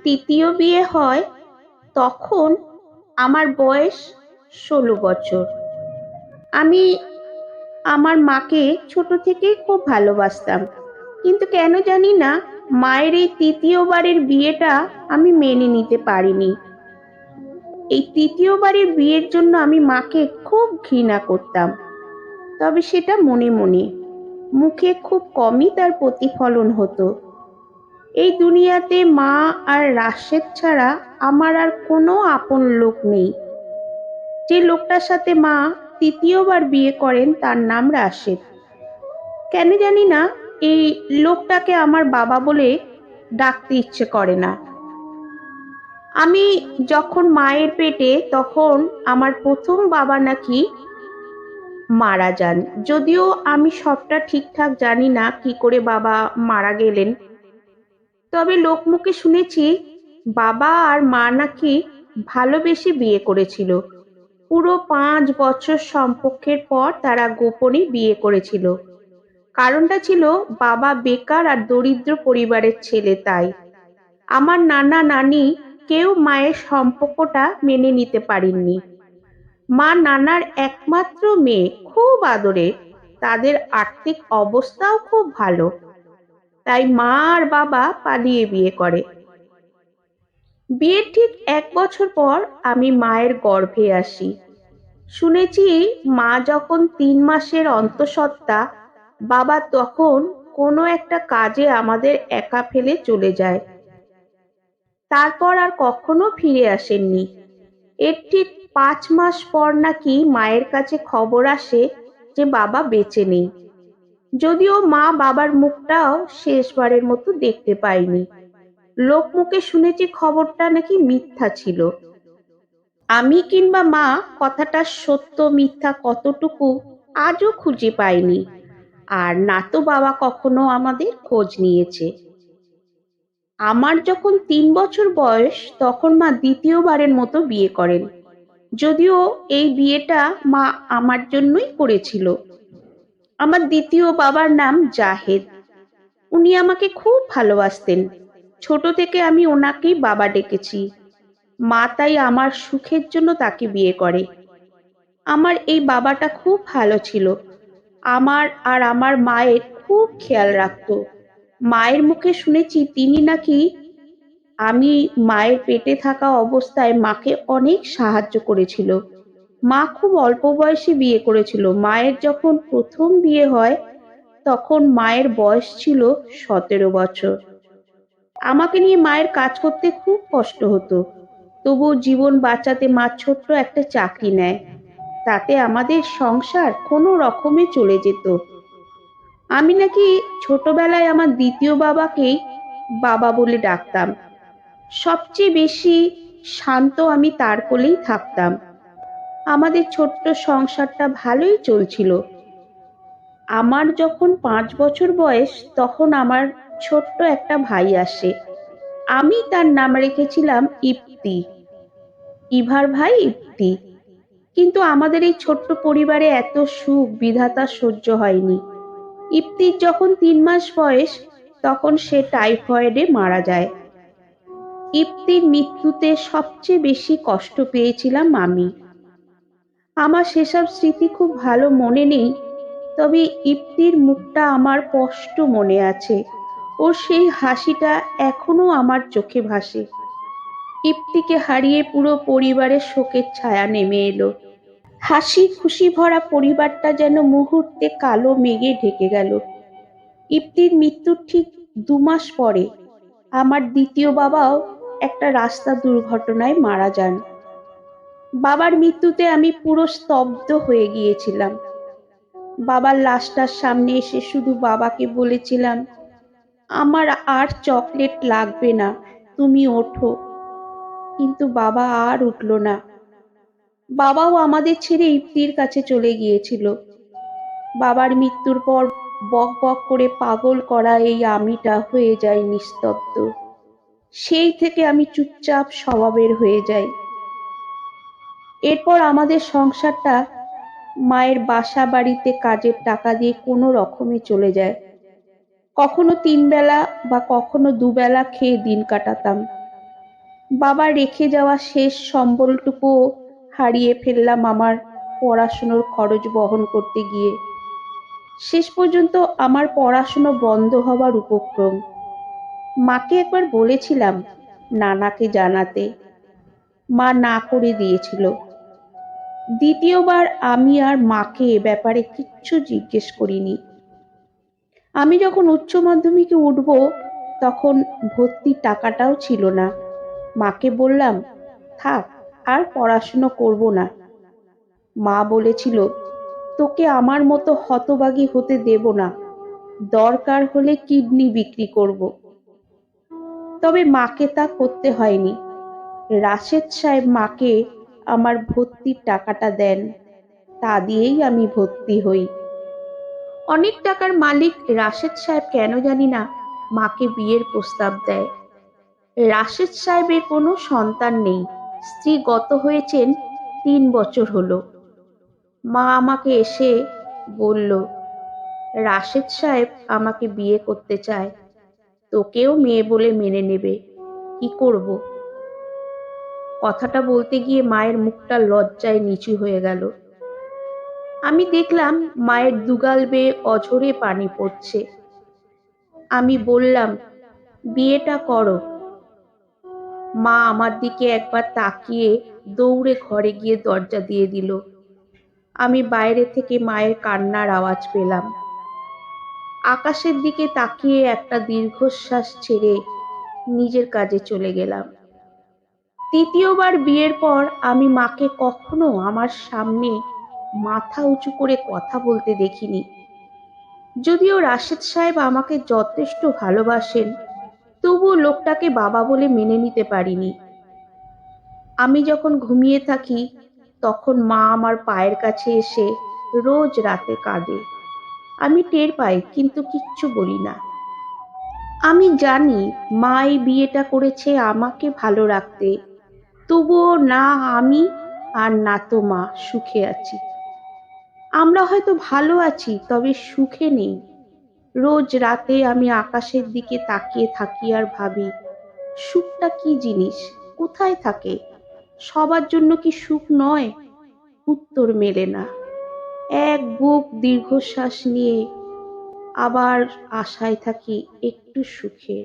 তৃতীয় বিয়ে হয় তখন আমার বয়স 16 বছর। আমি আমার মাকে ছোট থেকেই খুব ভালোবাসতাম, কিন্তু কেন জানি না মায়ের এই তৃতীয়বারের বিয়েটা আমি মেনে নিতে পারিনি। এই তৃতীয়বারের বিয়ের জন্য আমি মাকে খুব ঘৃণা করতাম, তবে সেটা মনে মনে, মুখে খুব কমই তার প্রতিফলন হতো। এই দুনিয়াতে মা আর রাশেদ ছাড়া আমার আর কোনো আপন লোক নেই। যে লোকটার সাথে মা তৃতীয়বার বিয়ে করেন তার নাম রাশেদ। কেন জানি না এই লোকটাকে আমার বাবা বলে ডাকতে ইচ্ছে করে না। আমি যখন মায়ের পেটে, তখন আমার প্রথম বাবা নাকি মারা যান। যদিও আমি সবটা ঠিকঠাক জানি না কি করে বাবা মারা গেলেন, তবে লোকমুখে শুনেছি বাবা আর মা নাকি ভালোবেসে বিয়ে করেছিল। পুরো 5 বছর সম্পর্কের পর তারা গোপনে বিয়ে করেছিল। কারণটা ছিল বাবা বেকার আর দরিদ্র পরিবারের ছেলে, তাই আমার নানা নানি কেউ মায়ের সম্পর্কটা মেনে নিতে পারেননি। মা নানার একমাত্র মেয়ে, খুব আদরের, তাদের আর্থিক অবস্থাও খুব ভালো, তাই মা আর বাবা পালিয়ে বিয়ে করে। বিয়ের ঠিক 1 বছর পর আমি মায়ের গর্ভে আসি। শুনেছি মা যখন 3 মাসের অন্তঃসত্ত্বা, বাবা তখন কোনো একটা কাজে আমাদের একা ফেলে চলে যায়। তারপর আর কখনো ফিরে আসেননি। এর ঠিক 5 মাস পর নাকি মায়ের কাছে খবর আসে যে বাবা বেঁচে নেই। যদিও মা বাবার মুখটাও শেষবারের মতো দেখতে পায়নি। লোকমুখে শুনেছি খবরটা নাকি মিথ্যা ছিল। আমি কিংবা মা কথাটা সত্য মিথ্যা কতটুকু আজও খুঁজে পাইনি। আর না তো বাবা কখনো আমাদের খোঁজ নিয়েছে। আমার যখন 3 বছর বয়স তখন মা দ্বিতীয়বারের মতো বিয়ে করেন। যদিও এই বিয়েটা মা আমার জন্যই করেছিল। আমার দ্বিতীয় বাবার নাম জাহেদ। উনি আমাকে খুব ভালোবাসতেন। ছোট থেকে আমি ওনাকেই বাবা ডেকেছি। মা তাই আমার সুখের জন্য তাকে বিয়ে করে। আমার এই বাবাটা খুব ভালো ছিল। আমার আর আমার মায়ের খুব খেয়াল রাখতো। মায়ের মুখে শুনেছি তিনি নাকি আমি মায়ের পেটে থাকা অবস্থায় মাকে অনেক সাহায্য করেছিল। মা খুব অল্প বয়সে বিয়ে করেছিল। মায়ের যখন প্রথম বিয়ে হয় তখন মায়ের বয়স ছিল 17 বছর। আমাকে নিয়ে মায়ের কাজ করতে খুব কষ্ট হতো। তবুও জীবন বাঁচাতে মা ছোট্ট একটা চাকরি নেয়। তাতে আমাদের সংসার কোনো রকমে চলে যেত। আমি নাকি ছোটবেলায় আমার দ্বিতীয় বাবাকেই বাবা বলে ডাকতাম। সবচেয়ে বেশি শান্ত আমি তার কোলেই থাকতাম। আমাদের ছোট্ট সংসারটা ভালোই চলছিল। আমার যখন 5 বছর বয়স তখন আমার ছোট্ট একটা ভাই আসে। আমি তার নাম রেখেছিলাম ইপ্তি। ইভার ভাই ইপ্তি। কিন্তু আমাদের এই ছোট্ট পরিবারে এত সুখ বিধাতা সহ্য হয়নি। ইপ্তির যখন 3 মাস বয়স তখন সে টাইফয়েডে মারা যায়। ইপ্তির মৃত্যুতে সবচেয়ে বেশি কষ্ট পেয়েছিলাম আমি। আমার সেসব স্মৃতি খুব ভালো মনে নেই, তবে ইপ্তির মুখটা আমার স্পষ্ট মনে আছে। ওর সেই হাসিটা এখনো আমার চোখে ভাসে। ইপ্তিকে হারিয়ে পুরো পরিবারের শোকের ছায়া নেমে এলো। হাসি খুশি ভরা পরিবারটা যেন মুহূর্তে কালো মেঘে ঢেকে গেল। ইপ্তির মৃত্যুর ঠিক 2 মাস পরে আমার দ্বিতীয় বাবাও একটা রাস্তা দুর্ঘটনায় মারা যান। বাবার মৃত্যুতে আমি পুরো স্তব্ধ হয়ে গিয়েছিলাম। বাবার লাশটার সামনে এসে শুধু বাবাকে বলেছিলাম, আমার আর চকলেট লাগবে না, তুমি ওঠো। কিন্তু বাবা আর উঠল না। বাবাও আমাদের ছেড়ে ইপ্তির কাছে চলে গিয়েছিল। বাবার মৃত্যুর পর বক বক করে পাগল করা এই আমিটা হয়ে যায় নিস্তব্ধ। সেই থেকে আমি চুপচাপ স্বভাবের হয়ে যাই। এরপর আমাদের সংসারটা মায়ের বাসা বাড়িতে কাজের টাকা দিয়ে কোনো রকমে চলে যায়। কখনো 3 বেলা বা কখনো 2 বেলা খেয়ে দিন কাটাতাম। বাবা রেখে যাওয়া শেষ সম্বলটুকুও হারিয়ে ফেললাম আমার পড়াশুনোর খরচ বহন করতে গিয়ে। শেষ পর্যন্ত আমার পড়াশুনো বন্ধ হবার উপক্রম। মাকে একবার বলেছিলাম নানাকে জানাতে, মা না করে দিয়েছিল। দ্বিতীয়বার আমি আর মাকে এ ব্যাপারে কিচ্ছু জিজ্ঞেস করিনি। আমি যখন উচ্চ মাধ্যমিকে উঠব তখন ভর্তির টাকাটাও ছিল না। মাকে বললাম, থাক, আর পড়াশুনো করব না। মা বলেছিল, তোকে আমার মতো হতবাগী হতে দেব না, দরকার হলে কিডনি বিক্রি করব। তবে মাকে তা করতে হয়নি। রাশেদ সাহেব মাকে আমার ভর্তির টাকাটা দেন, তা দিয়েই আমি ভর্তি হই। অনেক টাকার মালিক রাশেদ সাহেব কেন জানি না মাকে বিয়ের প্রস্তাব দেয়। রাশেদ সাহেবের কোনো সন্তান নেই, স্ত্রী গত হয়েছেন 3 বছর হলো। মা আমাকে এসে বলল, রাশেদ সাহেব আমাকে বিয়ে করতে চায়, তোকেও মেয়ে বলে মেনে নেবে, কি করব? কথাটা বলতে গিয়ে মায়ের মুখটা লজ্জায় নিচু হয়ে গেল। আমি দেখলাম মায়ের দুগাল বেয়ে অঝরে পানি পড়ছে। আমি বললাম, বিয়েটা করো। মা আমার দিকে একবার তাকিয়ে দৌড়ে ঘরে গিয়ে দরজা দিয়ে দিল। আমি বাইরে থেকে মায়ের কান্নার আওয়াজ পেলাম। আকাশের দিকে তাকিয়ে একটা দীর্ঘশ্বাস ছেড়ে নিজের কাজে চলে গেলাম। তৃতীয়বার বিয়ের পর আমি মাকে কখনো আমার সামনে মাথা উঁচু করে কথা বলতে দেখিনি। যদিও রাশেদ সাহেব আমাকে যথেষ্ট ভালোবাসেন, তবুও লোকটাকে বাবা বলে মেনে নিতে পারিনি। আমি যখন ঘুমিয়ে থাকি তখন মা আমার পায়ের কাছে এসে রোজ রাতে কাঁদে। আমি টের পাই, কিন্তু কিচ্ছু বলি না। আমি জানি মা এই বিয়েটা করেছে আমাকে ভালো রাখতে, তবুও না আমি আর না তো মা সুখে আছি। আমরা হয়তো ভালো আছি, তবে সুখে নেই। রোজ রাতে আমি আকাশের দিকে তাকিয়ে থাকি আর ভাবি, সুখটা কি জিনিস, কোথায় থাকে? সবার জন্য কি সুখ নয়? উত্তর মেলে না। এক বুক দীর্ঘশ্বাস নিয়ে আবার আশায় থাকি একটু সুখে।